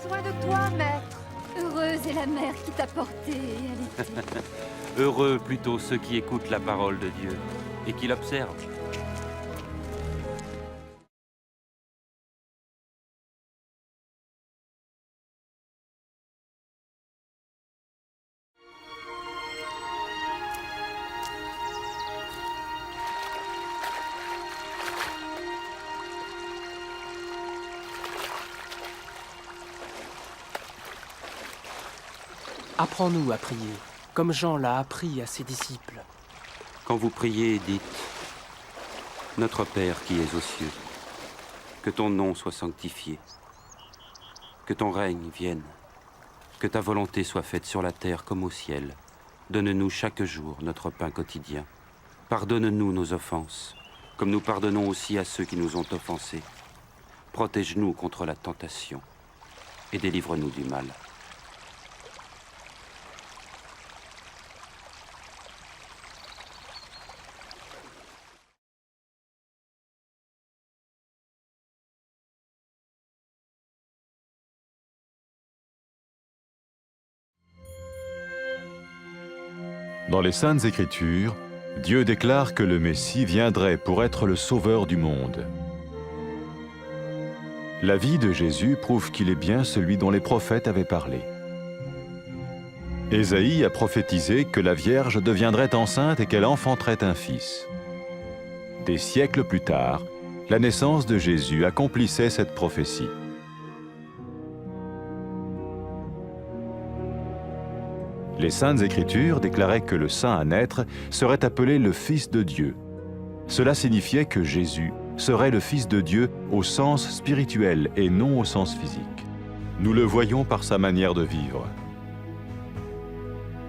besoin de toi, maître. Heureuse est la mère qui t'a porté et allaitée. Heureux plutôt ceux qui écoutent la parole de Dieu et qui l'observent. Apprends-nous à prier, comme Jean l'a appris à ses disciples. Quand vous priez, dites « Notre Père qui es aux cieux, que ton nom soit sanctifié, que ton règne vienne, que ta volonté soit faite sur la terre comme au ciel. Donne-nous chaque jour notre pain quotidien. Pardonne-nous nos offenses, comme nous pardonnons aussi à ceux qui nous ont offensés. Protège-nous contre la tentation et délivre-nous du mal. » Dans les Saintes Écritures, Dieu déclare que le Messie viendrait pour être le sauveur du monde. La vie de Jésus prouve qu'il est bien celui dont les prophètes avaient parlé. Ésaïe a prophétisé que la Vierge deviendrait enceinte et qu'elle enfanterait un fils. Des siècles plus tard, la naissance de Jésus accomplissait cette prophétie. Les Saintes Écritures déclaraient que le saint à naître serait appelé le Fils de Dieu. Cela signifiait que Jésus serait le Fils de Dieu au sens spirituel et non au sens physique. Nous le voyons par sa manière de vivre.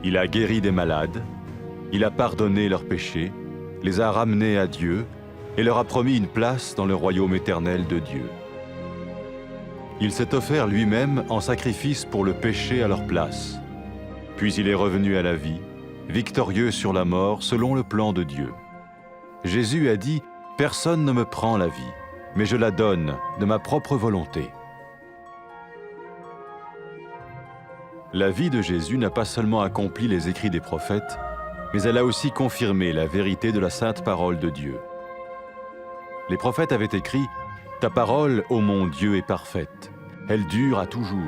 Il a guéri des malades, il a pardonné leurs péchés, les a ramenés à Dieu et leur a promis une place dans le royaume éternel de Dieu. Il s'est offert lui-même en sacrifice pour le péché à leur place. Puis il est revenu à la vie, victorieux sur la mort selon le plan de Dieu. Jésus a dit « Personne ne me prend la vie, mais je la donne de ma propre volonté. » La vie de Jésus n'a pas seulement accompli les écrits des prophètes, mais elle a aussi confirmé la vérité de la sainte parole de Dieu. Les prophètes avaient écrit « Ta parole, ô mon Dieu, est parfaite, elle dure à toujours. »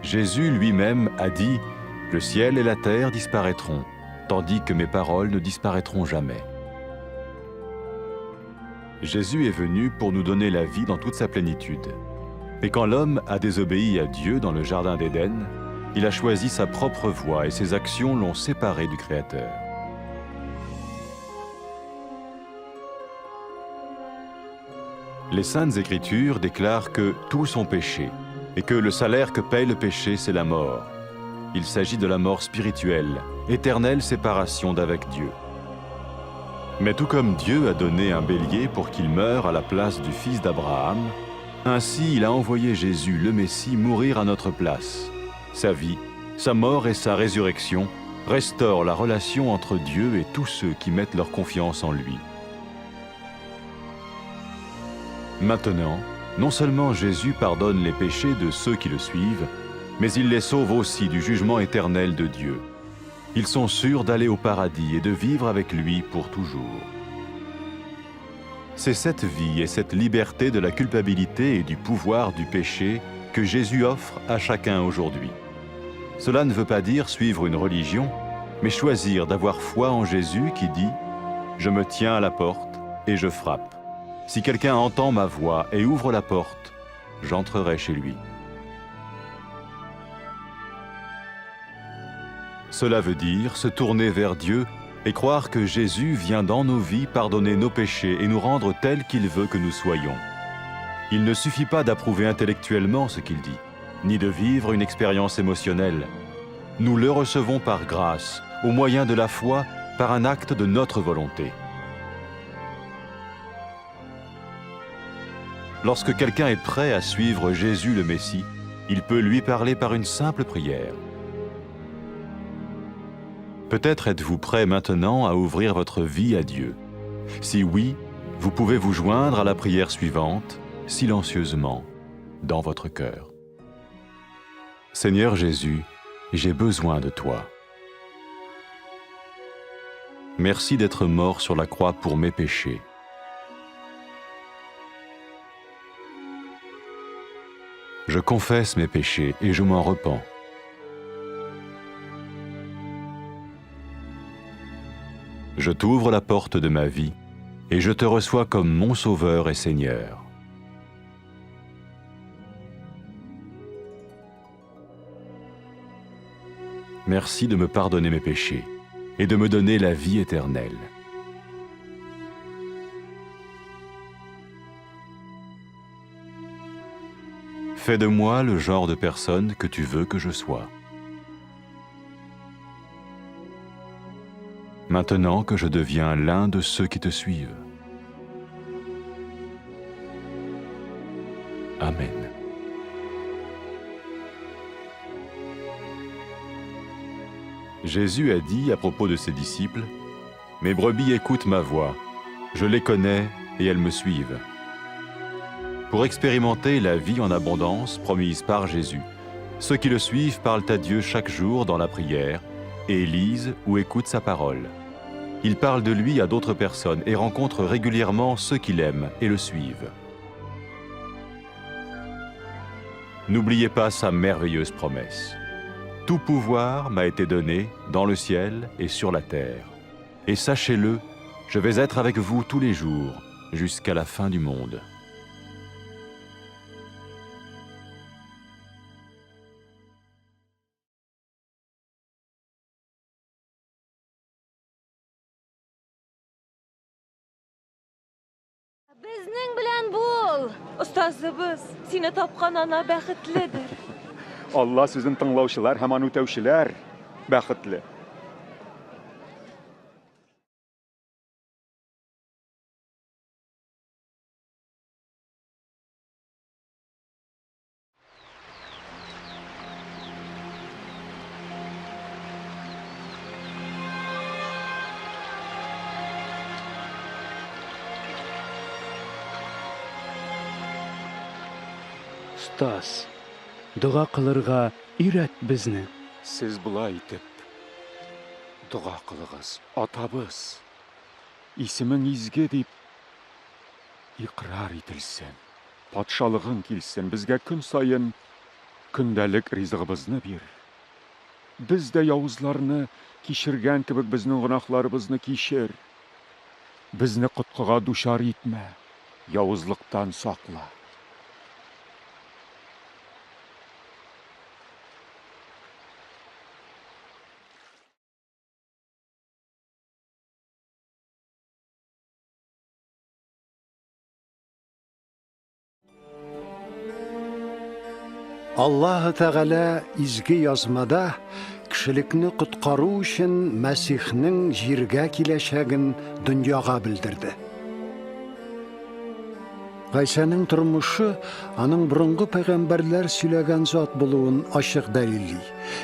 Jésus lui-même a dit « Le ciel et la terre disparaîtront, tandis que mes paroles ne disparaîtront jamais. » Jésus est venu pour nous donner la vie dans toute sa plénitude. Et quand l'homme a désobéi à Dieu dans le jardin d'Éden, il a choisi sa propre voie et ses actions l'ont séparé du Créateur. Les Saintes Écritures déclarent que tous ont péché et que le salaire que paye le péché, c'est la mort. Il s'agit de la mort spirituelle, éternelle séparation d'avec Dieu. Mais tout comme Dieu a donné un bélier pour qu'il meure à la place du fils d'Abraham, ainsi il a envoyé Jésus, le Messie, mourir à notre place. Sa vie, sa mort et sa résurrection restaurent la relation entre Dieu et tous ceux qui mettent leur confiance en lui. Maintenant, non seulement Jésus pardonne les péchés de ceux qui le suivent, mais il les sauve aussi du jugement éternel de Dieu. Ils sont sûrs d'aller au paradis et de vivre avec lui pour toujours. C'est cette vie et cette liberté de la culpabilité et du pouvoir du péché que Jésus offre à chacun aujourd'hui. Cela ne veut pas dire suivre une religion, mais choisir d'avoir foi en Jésus qui dit « Je me tiens à la porte et je frappe. Si quelqu'un entend ma voix et ouvre la porte, j'entrerai chez lui. » Cela veut dire se tourner vers Dieu et croire que Jésus vient dans nos vies pardonner nos péchés et nous rendre tels qu'il veut que nous soyons. Il ne suffit pas d'approuver intellectuellement ce qu'il dit, ni de vivre une expérience émotionnelle. Nous le recevons par grâce, au moyen de la foi, par un acte de notre volonté. Lorsque quelqu'un est prêt à suivre Jésus le Messie, il peut lui parler par une simple prière. Peut-être êtes-vous prêt maintenant à ouvrir votre vie à Dieu. Si oui, vous pouvez vous joindre à la prière suivante, silencieusement. dans votre cœur. Seigneur Jésus, j'ai besoin de toi. Merci d'être mort sur la croix pour mes péchés. Je confesse mes péchés et je m'en repens. Je t'ouvre la porte de ma vie et je te reçois comme mon Sauveur et Seigneur. Merci de me pardonner mes péchés et de me donner la vie éternelle. Fais de moi le genre de personne que tu veux que je sois. Maintenant que je deviens l'un de ceux qui te suivent. Amen. Jésus a dit à propos de ses disciples, « Mes brebis écoutent ma voix, je les connais et elles me suivent. » Pour expérimenter la vie en abondance promise par Jésus, ceux qui le suivent parlent à Dieu chaque jour dans la prière et lisent ou écoutent sa parole. Ils parlent de lui à d'autres personnes et rencontrent régulièrement ceux qui l'aiment et le suivent. N'oubliez pas sa merveilleuse promesse. Tout pouvoir m'a été donné dans le ciel et sur la terre. Et sachez-le, je vais être avec vous tous les jours, jusqu'à la fin du monde. Безнең белән бул. Остазыбыз, сине тапкан ана бәхетледер. Allah sizin tınlauşılar, hemen ötevşiler bəxtli. Ustaz, dua qilirga үйрәт безне. Siz bulay itip, dua qılığız, atabız. İsmin izge deyip iqrar etilsin. Patşalığın kilsin, bizge gün sayın kündəlik rizqimizni bir. Biz de yavuzlarını kişirgen kibik bizning günahlarımızını kişir. Bizni qutquga duşar etme, yavuzlıktan sakla. Allah Teala izgi yazmada kişilikni qutqaru üçün Məsihnin jirgə kiləşəgin dünyaga bildirdi. Gayse'nin turmuşu anın burungu peygamberler söylegen zat buluğun aşık dəlilli.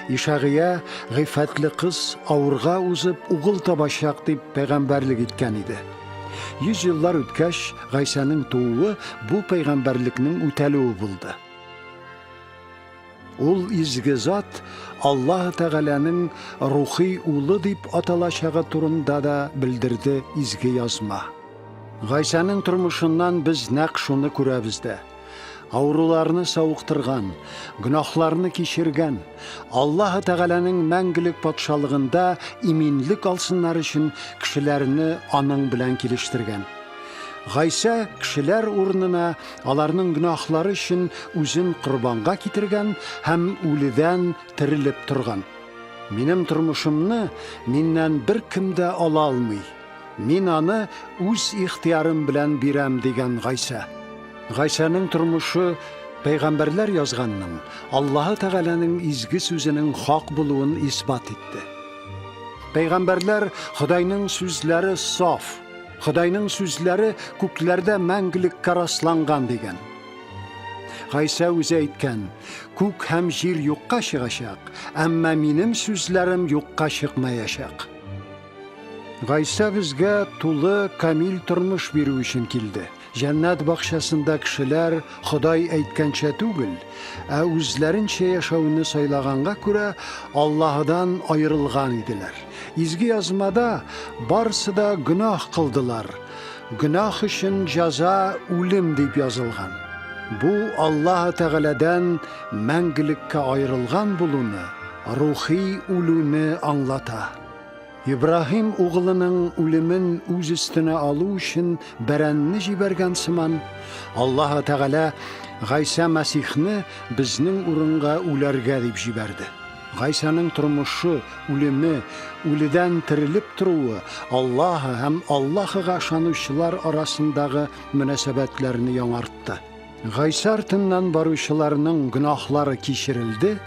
İşagiye gıfatlı kız avurga uzıp uğul tabaşaq deyip peygamberlik etken idi. 100 yıllar ötkeş Gayse'nin tuğu bu peygamberliknin üteluğu buldu. Ул изге зат Аллах Тәгаләнең рухи улы дип аталачагы турында да белдерде изге язма. Гайсаның тормышыннан без нәкъ шуны күрәбез дә. Ауруларны сауыктырган, гөнаһларны кичергән, Аллах Тәгаләнең мәңгелек патшалыгында иминлек алсыннар өчен кешеләрне аның белән килештергән. Гайса кешеләр урынына аларның гөнаһлары өчен үзен курбанга китергән һәм үледән терелеп торган. Минем тормышымны миннән бер кем дә ала алмый. Мин аны үз ихтиярым белән бирәм дигән Гайса. Гайсаның тормышы пәйгамбәрләр язганның, Аллаһ Тәгаләнең изге сүзенең хак булуын исбат итте. Пәйгамбәрләр Худайның сүзләре саф, Худайның сүзләре күкләрдә мәңгелеккә расланган дигән. Гайса үзе әйткән, күк һәм җир юкка чыгачак, әмма минем сүзләрем юкка чыкмаячак. Гайса безгә тулы камил тормыш бирү өчен килде. Жәннәт бакчасында кешеләр Ходай әйткәнчә түгел, ә үзләренчә яшәүне сайлаганга күрә Аллаһдан аерылган иделәр. Изге язмада барсы да гөнаһ кылдылар. Гөнаһ өчен җәза үлем дип язылган. Бу Аллаһ Тәгаләдән мәңгелеккә аерылган булуны, рухи үлүне аңлата. Ибраһим угылының үлемен үз өстенә алу өчен бәрәнне җибәргән сыман, Аллаһ Тәгалә Гайса Мәсихне безнең урынга үләргә дип җибәрде. Гайсаның тормышы, үлеме, үледән терелеп торуы Аллаһ һәм Аллаһыга ышанучылар арасындагы мөнәсәбәтләрне яңартты. Гайса артыннан баручыларның гөнаһлары кичерелде,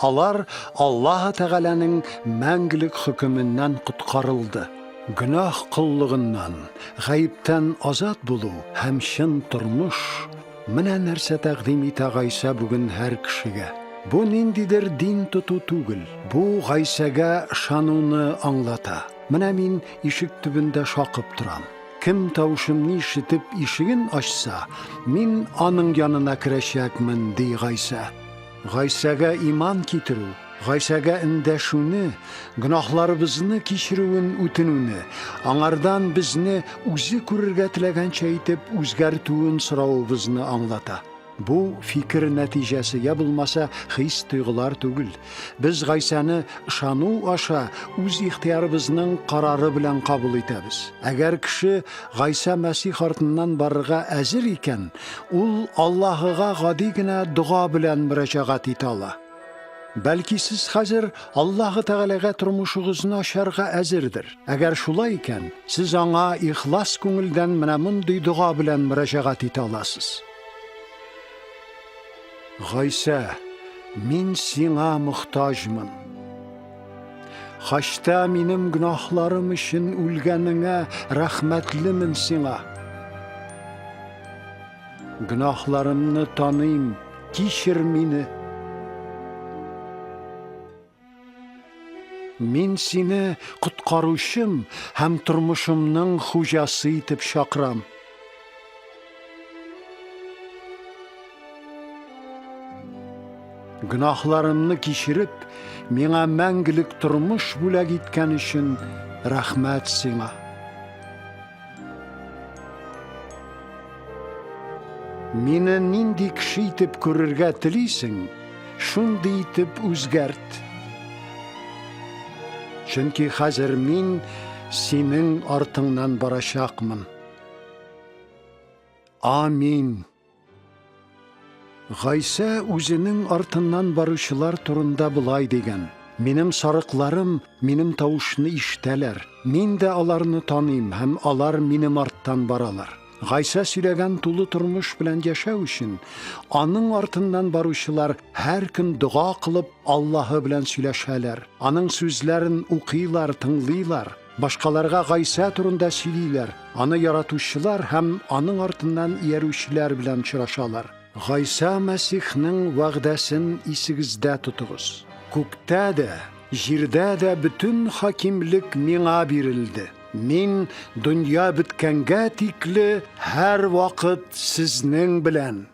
алар Аллаһ Тәгаләнең мәңгелек хөкеменнән коткарылды. Гөнаһ кыллыгыннан, гаиптән азат булу һәм чын тормыш менә нәрсә тәкъдим итә Гайса бүген һәр кешегә. Бу ниндидер дин тоту түгел, бу Гайсәгә ышануны аңлата. Менә мин ишек төбендә шакып торам. Кем тавышымны ишетеп ишеген ачса, мин аның янына керәчәкмен, ди Гайса. Гайсәгә иман китерү, Гайсәгә эндәшүне, гөнаһларыбызны кичерүен үтенүне, аңардан безне үзе күрергә теләгәнчә итеп үзгәртүен соравыбызны аңлата. Бу фикер нәтиҗәсе я булмаса хис тойгылар түгел. Без Гайсаны ышану аша үз ихтиярыбызның карары белән кабул итәбез. Әгәр кеше Гайса Мәсих артыннан барырга әзер икән, ул Аллаһыга гади генә дуга белән мөрәҗәгать итә ала. Бәлки сез хәзер Аллаһ Тәгаләгә тормышыгызны ачарга әзердер. Әгәр шулай икән, сез аңа ихлас күңелдән менә мондый дуга белән мөрәҗәгать итә аласыз. Гайса, мин сиңа мохтаҗмын. Хашта минем гөнаһларым өчен үлгәнеңә рәхмәтлемен сиңа. Гөнаһларымны таныйм, кичер мине. Мин сине коткаручым һәм тормышымның хуҗасы итеп чакырам. Гөнаһларымны кичереп, миңа мәңгелек тормыш бүләк иткән өчен рәхмәт сиңа. Мине нинди кеше итеп күрергә телисең, шундый итеп үзгәрт. Чөнки хәзер мин синең артыңнан барачакмын. Амин. Гайса үзенең артыннан баручылар турында булай дигән: Минем сарыкларым минем тавышны ишетәләр. Мин дә аларны таныйм һәм алар минем арттан баралар. Гайса сөйләгән тулы тормыш белән яшәү өчен аның артыннан баручылар һәр көн дуга кылып Аллаһы белән сөйләшәләр. Аның сүзләрен укыйлар, тыңлыйлар. Башкаларга Гайса турында сөйлиләр. Аны яратучылар һәм аның артыннан иярүчеләр белән очрашалар. Гайса Мәсихнең вәгъдәсен исегездә тотыгыз. Күктә дә, җирдә дә бөтен хакимлек миңа бирелде. Мин дөнья беткәнгә тикле һәр вакыт сезнең белән.